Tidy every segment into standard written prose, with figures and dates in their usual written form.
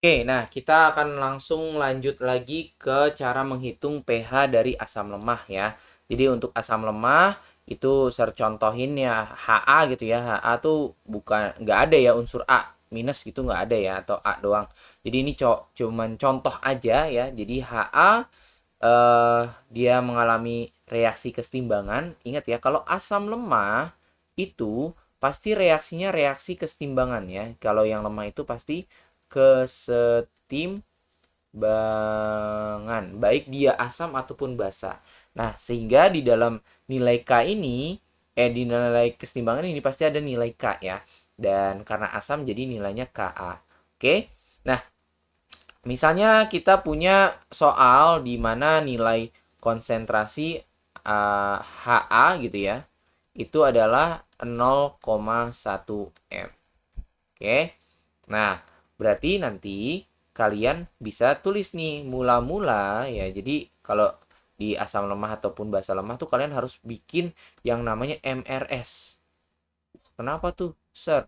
Oke, nah kita akan langsung lanjut lagi ke cara menghitung pH dari asam lemah ya. Jadi untuk asam lemah itu contohin ya Ha gitu ya. Ha tuh bukan nggak ada ya unsur A minus gitu nggak ada ya atau A doang. Jadi ini cuman contoh aja ya. Jadi Ha dia mengalami reaksi kesetimbangan. Ingat ya kalau asam lemah itu pasti reaksinya reaksi kesetimbangan ya. Kalau yang lemah itu pasti kesetimbangan, baik dia asam ataupun basa. Nah, sehingga di dalam nilai K ini, di nilai kesetimbangan ini pasti ada nilai K ya. Dan karena asam jadi nilainya Ka. Oke. Nah, misalnya kita punya soal di mana nilai konsentrasi Ha gitu ya. Itu adalah 0,1 M. Oke. Nah, berarti nanti kalian bisa tulis nih mula-mula ya. Jadi kalau di asam lemah ataupun basa lemah tuh kalian harus bikin yang namanya MRS. Kenapa tuh, Sir?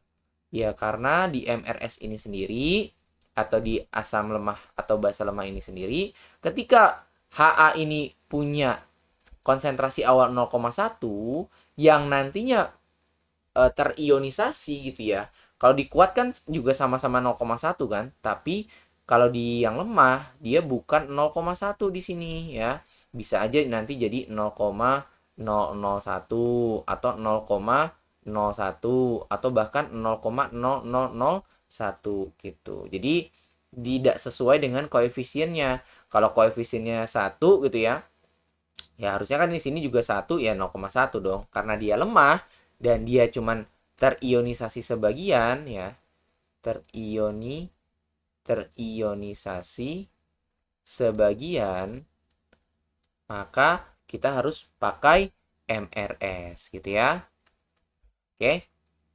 Ya karena di MRS ini sendiri atau di asam lemah atau basa lemah ini sendiri, ketika Ha ini punya konsentrasi awal 0,1 yang nantinya terionisasi gitu ya. Kalau dikuatkan juga sama-sama 0,1 kan, tapi kalau di yang lemah dia bukan 0,1 di sini ya. Bisa aja nanti jadi 0,001 atau 0,01 atau bahkan 0,0001 gitu. Jadi tidak sesuai dengan koefisiennya. Kalau koefisiennya 1 gitu ya, ya harusnya kan di sini juga 1 ya 0,1 dong. Karena dia lemah dan dia cuman terionisasi sebagian ya. Terionisasi sebagian, maka kita harus pakai MRS gitu ya. Oke.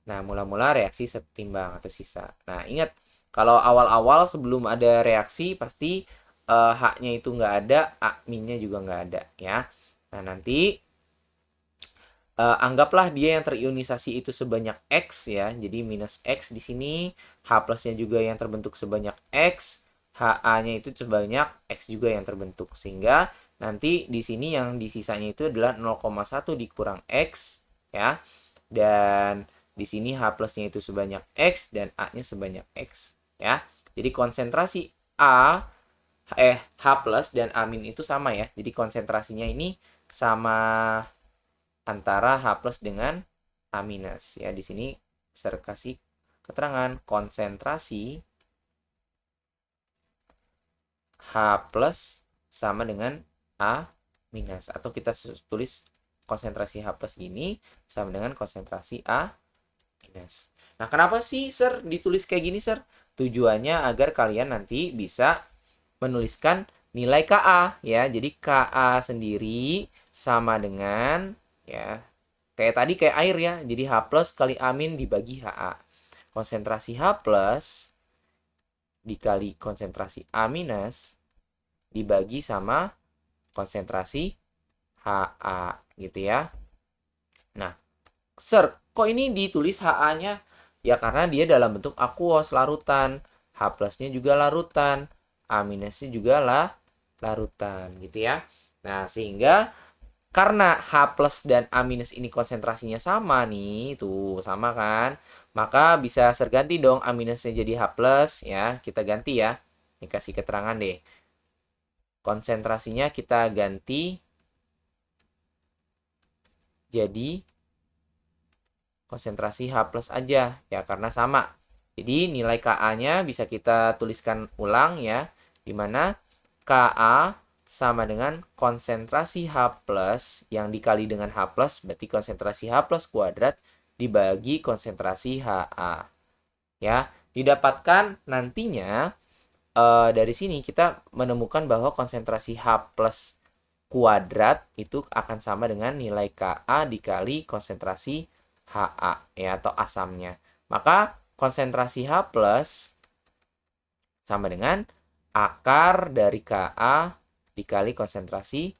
Nah, mula-mula reaksi setimbang atau sisa. Nah, ingat kalau awal-awal sebelum ada reaksi pasti H-nya itu nggak ada, A-nya juga nggak ada ya. Nah, nanti anggaplah dia yang terionisasi itu sebanyak X ya. Jadi minus X di sini, H plusnya juga yang terbentuk sebanyak X, HA-nya itu sebanyak X juga yang terbentuk. Sehingga nanti di sini yang di sisanya itu adalah 0,1 dikurang X ya. Dan di sini H plusnya itu sebanyak X dan A-nya sebanyak X ya. Jadi konsentrasi H plus dan A min itu sama ya. Jadi konsentrasinya ini sama antara H plus dengan A minus ya. Di sini saya kasih keterangan konsentrasi H plus sama dengan A minus atau kita tulis konsentrasi H plus gini sama dengan konsentrasi A minus. Nah, kenapa sih, Sir, ditulis kayak gini, Sir? Tujuannya agar kalian nanti bisa menuliskan nilai Ka ya. Jadi Ka sendiri sama dengan ya kayak tadi kayak air ya. Jadi H plus kali amin dibagi Ha. Konsentrasi H plus dikali konsentrasi A minus dibagi sama konsentrasi Ha gitu ya. Nah, Sir, kok ini ditulis Ha-nya? Ya karena dia dalam bentuk aqueous larutan. H plusnya juga larutan. A minusnya juga larutan gitu ya. Nah, sehingga karena H plus dan A minus ini konsentrasinya sama nih, tuh sama kan? Maka bisa serganti dong A minusnya jadi H plus ya. Kita ganti ya. Ini kasih keterangan deh. Konsentrasinya kita ganti jadi konsentrasi H plus aja ya karena sama. Jadi nilai Ka-nya bisa kita tuliskan ulang ya. Di mana Ka sama dengan konsentrasi H plus yang dikali dengan H plus berarti konsentrasi H plus kuadrat dibagi konsentrasi Ha. Ya, didapatkan nantinya dari sini kita menemukan bahwa konsentrasi H plus kuadrat itu akan sama dengan nilai Ka dikali konsentrasi Ha ya atau asamnya. Maka konsentrasi H plus sama dengan akar dari Ka dikali konsentrasi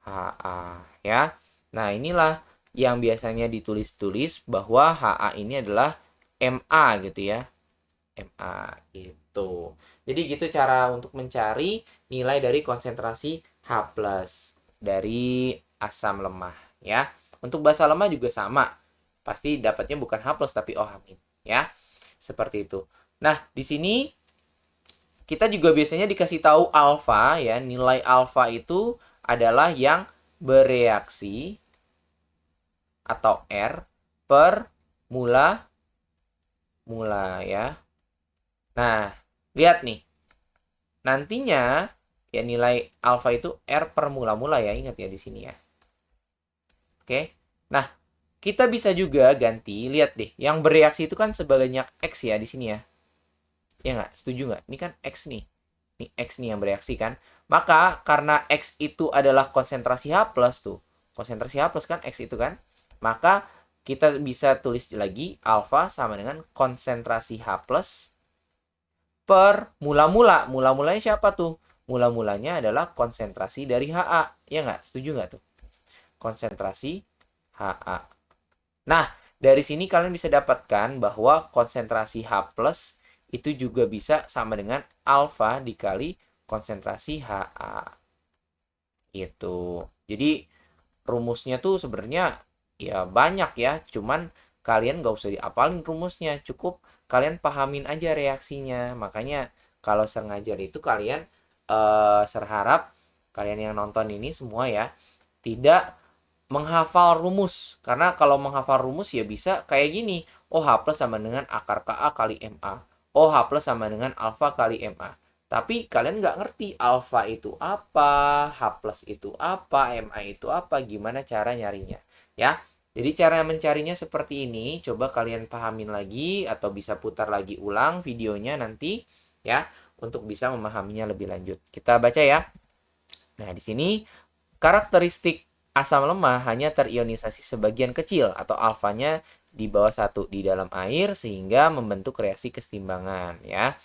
Ha ya. Nah, inilah yang biasanya ditulis-tulis bahwa Ha ini adalah Ma gitu ya. Ma gitu. Jadi gitu cara untuk mencari nilai dari konsentrasi H+ dari asam lemah ya. Untuk basa lemah juga sama. Pasti dapatnya bukan H+ tapi OH- ya. Seperti itu. Nah, di sini kita juga biasanya dikasih tahu alfa ya. Nilai alfa itu adalah yang bereaksi atau R per mula ya. Nah, lihat nih. Nantinya ya nilai alfa itu R per mula ya. Ingat ya di sini ya. Oke. Nah, kita bisa juga ganti, lihat deh. Yang bereaksi itu kan sebanyak X ya di sini ya. Ya nggak? Setuju nggak? Ini kan X nih. Ini X nih yang bereaksi kan. Maka karena X itu adalah konsentrasi H+ tuh. Konsentrasi H+ kan X itu kan. Maka kita bisa tulis lagi alfa sama dengan konsentrasi H+ per mula-mula. Mula-mulanya siapa tuh? Mula-mulanya adalah konsentrasi dari Ha. Ya nggak? Setuju nggak tuh? Konsentrasi Ha. Nah, dari sini kalian bisa dapatkan bahwa konsentrasi H+ itu juga bisa sama dengan alfa dikali konsentrasi Ha. Itu. Jadi rumusnya tuh sebenarnya ya banyak ya, cuman kalian nggak usah diapalin rumusnya, cukup kalian pahamin aja reaksinya. Makanya kalau sengaja itu kalian serharap kalian yang nonton ini semua ya tidak menghafal rumus. Karena kalau menghafal rumus ya bisa kayak gini. OH+ sama dengan akar Ka kali Ma. OH+ sama dengan alfa kali Ma. Tapi kalian nggak ngerti alfa itu apa, H+ itu apa, Ma itu apa, gimana cara nyarinya. Ya, jadi cara mencarinya seperti ini. Coba kalian pahamin lagi atau bisa putar lagi ulang videonya nanti ya untuk bisa memahaminya lebih lanjut. Kita baca ya. Nah, di sini karakteristik asam lemah hanya terionisasi sebagian kecil atau alfanya di bawah 1 di dalam air sehingga membentuk reaksi kesetimbangan ya.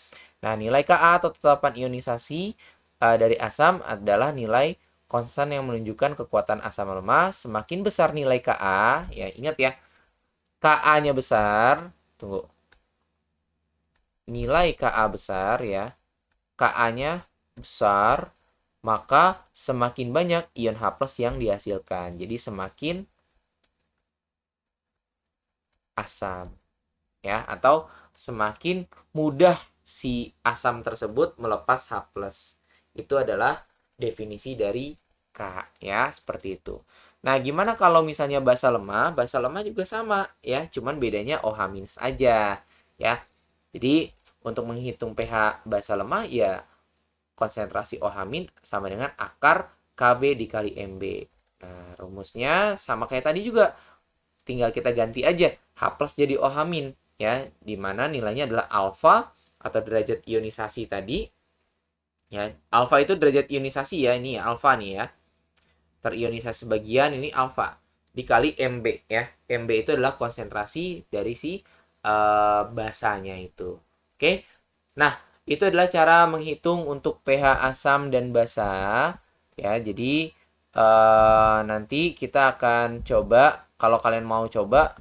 Nah, nilai Ka atau tetapan ionisasi dari asam adalah nilai konstan yang menunjukkan kekuatan asam lemah. Semakin besar nilai Ka, ya ingat ya, Ka-nya besar, tunggu. Nilai Ka besar ya. Ka-nya besar, maka semakin banyak ion H+ yang dihasilkan. Jadi semakin asam ya atau semakin mudah si asam tersebut melepas H+. Itu adalah definisi dari K ya, seperti itu. Nah, gimana kalau misalnya basa lemah? Basa lemah juga sama ya, cuman bedanya OH- aja ya. Jadi untuk menghitung pH basa lemah ya konsentrasi OH- sama dengan akar Kb dikali Mb. Nah, rumusnya sama kayak tadi juga. Tinggal kita ganti aja H+ jadi OH- ya, di mana nilainya adalah alfa atau derajat ionisasi tadi. Ya, alfa itu derajat ionisasi ya, ini alfa nih ya. Terionisasi sebagian ini alfa dikali Mb ya. Mb itu adalah konsentrasi dari si basanya itu. Oke. Nah, itu adalah cara menghitung untuk pH asam dan basa. Ya, jadi nanti kita akan coba, kalau kalian mau coba,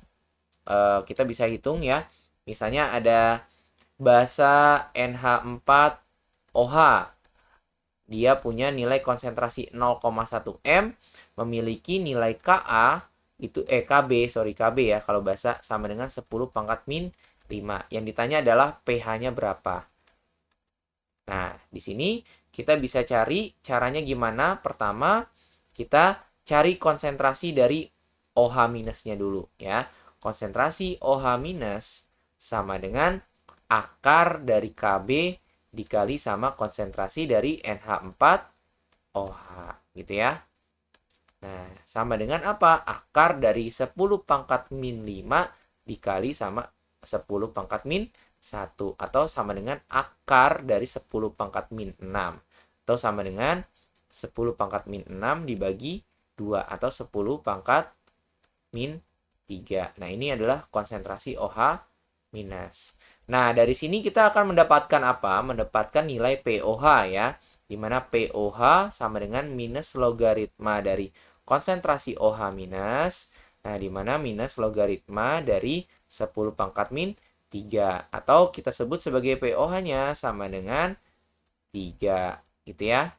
kita bisa hitung ya. Misalnya ada basa NH4OH. Dia punya nilai konsentrasi 0,1 M, memiliki nilai Ka itu Kb ya kalau basa sama dengan 10 pangkat min 5. Yang ditanya adalah pH-nya berapa. Nah, di sini kita bisa cari caranya gimana. Pertama, kita cari konsentrasi dari OH- dulu ya. Konsentrasi OH- sama dengan akar dari Kb dikali sama konsentrasi dari NH4OH gitu ya. Nah, sama dengan apa? Akar dari 10 pangkat min 5 dikali sama 10 pangkat min 1. Atau sama dengan akar dari 10 pangkat min 6. Atau sama dengan 10 pangkat min 6 dibagi 2. Atau 10 pangkat min 3. Nah, ini adalah konsentrasi OH-. Nah, dari sini kita akan mendapatkan apa? Mendapatkan nilai pOH ya. Di mana pOH sama dengan minus logaritma dari konsentrasi OH-. Nah, di mana minus logaritma dari 10 pangkat min 3. Atau kita sebut sebagai pOH-nya sama dengan 3 gitu ya.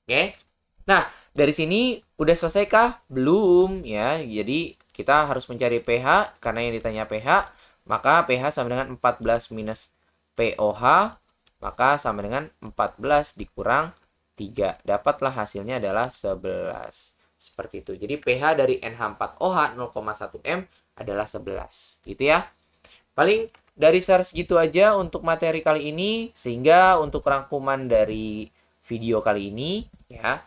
Oke. Nah, dari sini udah selesai kah? Belum ya. Jadi kita harus mencari pH karena yang ditanya pH, maka pH sama dengan 14 minus POH, maka sama dengan 14 dikurang 3. Dapatlah hasilnya adalah 11. Seperti itu. Jadi pH dari NH4OH 0,1 M adalah 11. Gitu ya. Paling dari share segitu aja untuk materi kali ini, sehingga untuk rangkuman dari video kali ini ya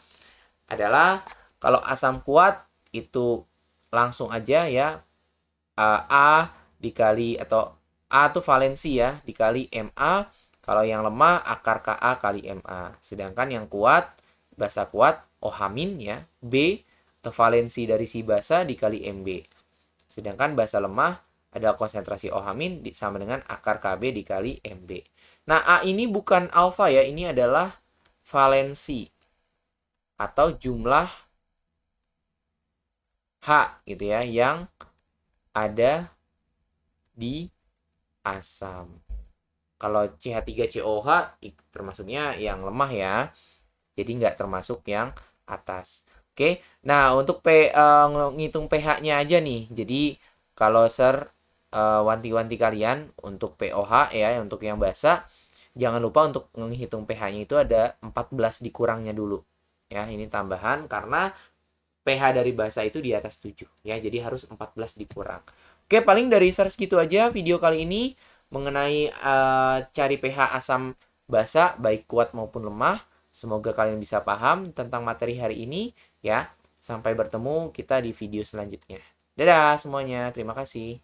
adalah kalau asam kuat itu langsung aja ya, A dikali atau A itu valensi ya dikali MA, kalau yang lemah akar Ka kali MA. Sedangkan yang kuat, basa kuat OH- ya, B atau valensi dari si basa dikali MB. Sedangkan basa lemah ada konsentrasi OH- sama dengan akar Kb dikali MB. Nah, A ini bukan alfa ya, ini adalah valensi atau jumlah H gitu ya yang ada di asam. Kalau CH3COH termasuknya yang lemah ya. Jadi nggak termasuk yang atas. Oke. Nah, untuk ngitung pH-nya aja nih. Jadi kalau wanti-wanti kalian untuk POH ya, untuk yang basa, jangan lupa untuk menghitung pH-nya itu ada 14 dikurangnya dulu. Ya, ini tambahan karena pH dari basa itu di atas 7 ya. Jadi harus 14 dikurang. Oke, paling dari search gitu aja video kali ini mengenai cari pH asam basa baik kuat maupun lemah. Semoga kalian bisa paham tentang materi hari ini ya. Sampai bertemu kita di video selanjutnya. Dadah semuanya, terima kasih.